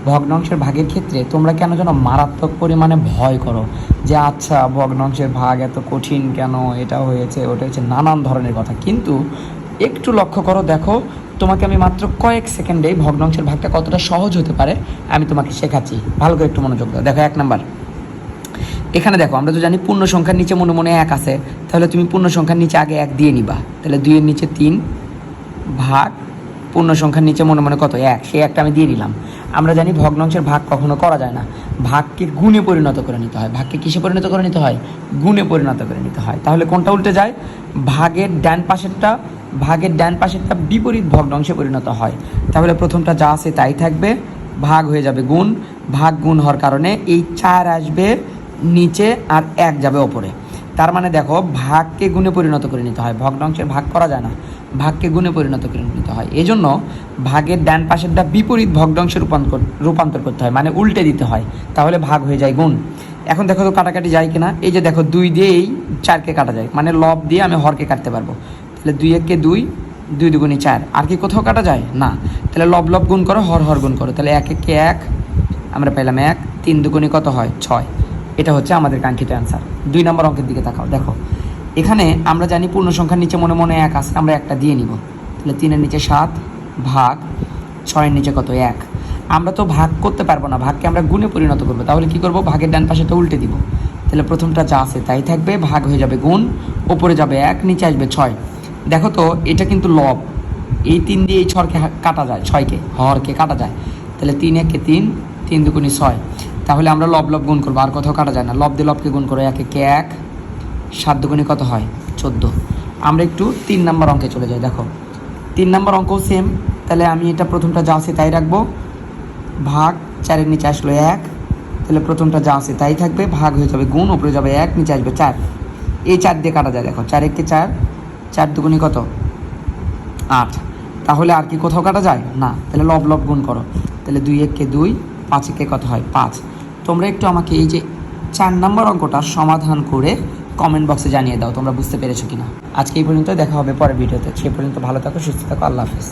ভগ্নাংশের ভাগের ক্ষেত্রে তোমরা কেন যেন মারাত্মক পরিমাণে ভয় করো যে আচ্ছা ভগ্নাংশের ভাগ এত কঠিন কেন, এটা হয়েছে ওটা হয়েছে, নানান ধরনের কথা। কিন্তু একটু লক্ষ্য করো, দেখো তোমাকে আমি মাত্র কয়েক সেকেন্ডেই ভগ্নাংশের ভাগটা কতটা সহজ হতে পারে আমি তোমাকে শেখাচ্ছি। ভালো করে একটু মনোযোগ দাও। দেখো 1 নাম্বার, এখানে দেখো আমরা তো জানি পূর্ণ সংখ্যার নিচে মনে মনে 1 আছে, তাহলে তুমি পূর্ণ সংখ্যার নিচে আগে 1 দিয়ে নিবা। তাহলে 2 এর নিচে 3 ভাগ পূর্ণ সংখ্যার নিচে মনে মনে কত 1, সেই 1টা আমি দিয়ে দিলাম। আমরা জানি ভগ্নাংশের ভাগ কখনো করা যায় না, ভাগকে গুণে পরিণত করে নিতে হয়। ভাগকে কিসে পরিণত করে নিতে হয়? গুণে পরিণত করে নিতে হয়। তাহলে কোনটা উল্টে যায়? ভাগের ডান পাশেরটা বিপরীত ভগ্নাংশে পরিণত হয়। তাহলে প্রথমটা যা আছে তাই থাকবে, ভাগ হয়ে যাবে গুণ, ভাগ গুণ হওয়ার কারণে এই 4 আসবে নিচে আর 1 যাবে ওপরে। তার মানে দেখো ভাগকে গুণে পরিণত করে নিতে হয়, ভগ্নাংশের ভাগ করা যায় না, ভাগকে গুণে পরিণত করে নিতে হয়। এই জন্য ভাগের ডান পাশেরটা বিপরীত ভগ্নাংশে রূপান্তর করতে হয়, মানে উল্টে দিতে হয়, তাহলে ভাগ হয়ে যায় গুণ। এখন দেখো তো কাটাকাটি যায় কিনা। এই যে দেখো 2 দিয়েই 4কে কাটা যায়, মানে লব দিয়ে আমি হরকে কাটতে পারবো। তাহলে 2 1 2, 2 2 4, আর কি কোথাও কাটা যায় না। তাহলে লব লব গুণ করো, হর হর গুণ করো, তাহলে 1 1 1 আমরা পেলাম 1, 3 2 কত হয় 6। এটা হচ্ছে আমাদের কাঙ্ক্ষিত অ্যান্সার। 2 নম্বর অঙ্কের দিকে তাকাও। দেখো এখানে আমরা জানি পূর্ণ সংখ্যার নিচে মনে মনে 1 আছে, আমরা 1টা দিয়ে নিব। তাহলে 3 এর নিচে 7 ভাগ 6 এর নিচে কত 1। আমরা তো ভাগ করতে পারবো না, ভাগকে আমরা গুণে পরিণত করবো। তাহলে কি করব? ভাগের ডান পাশেটা উল্টে দিব। তাহলে প্রথমটা যা আছে তাই থাকবে, ভাগ হয়ে যাবে গুণ, ওপরে যাবে 1, নিচে আসবে 6। দেখো তো এটা কিন্তু লব, এই 3 দিয়ে এই 6কে কাটা যায়, 6কে হরকে কাটা যায়। তাহলে 3 1 3, 3 2 6। তাহলে আমরা লব লব গুণ করবো, আর কোথাও কাটা যায় না। লব দিয়ে লবকে গুণ করো, 1 1 1, 7 2 কত হয় 14। আমরা একটু 3 নম্বর অঙ্কে চলে যাই। দেখো 3 নম্বর অঙ্কও সেম। তাহলে আমি এটা প্রথমটা যা আছে তাই রাখবো, ভাগ 4 এর নিচে আসলো 1, তাহলে প্রথমটা যা আছে তাই থাকবে, ভাগ হয়ে যাবে গুণ, উপরে যাবে 1, নিচে আসবে 4। এই 4 দিয়ে কাটা যায়। দেখো 4 1 4, 4 2 কত 8। তাহলে আর কি কোথাও কাটা যায় না। তাহলে লব লব গুণ করো, তাহলে 2 1 2, 5 1 কত হয় 5। তোমরা একটু আমাকে এই যে 4 নম্বর অঙ্কটার সমাধান করে কমেন্ট বক্সে জানিয়ে দাও তোমরা বুঝতে পেরেছো কিনা। আজকে এই পর্যন্ত, দেখা হবে পরের ভিডিওতে। সে পর্যন্ত ভালো থাকো, সুস্থ থাকো, আল্লাহ হাফেজ।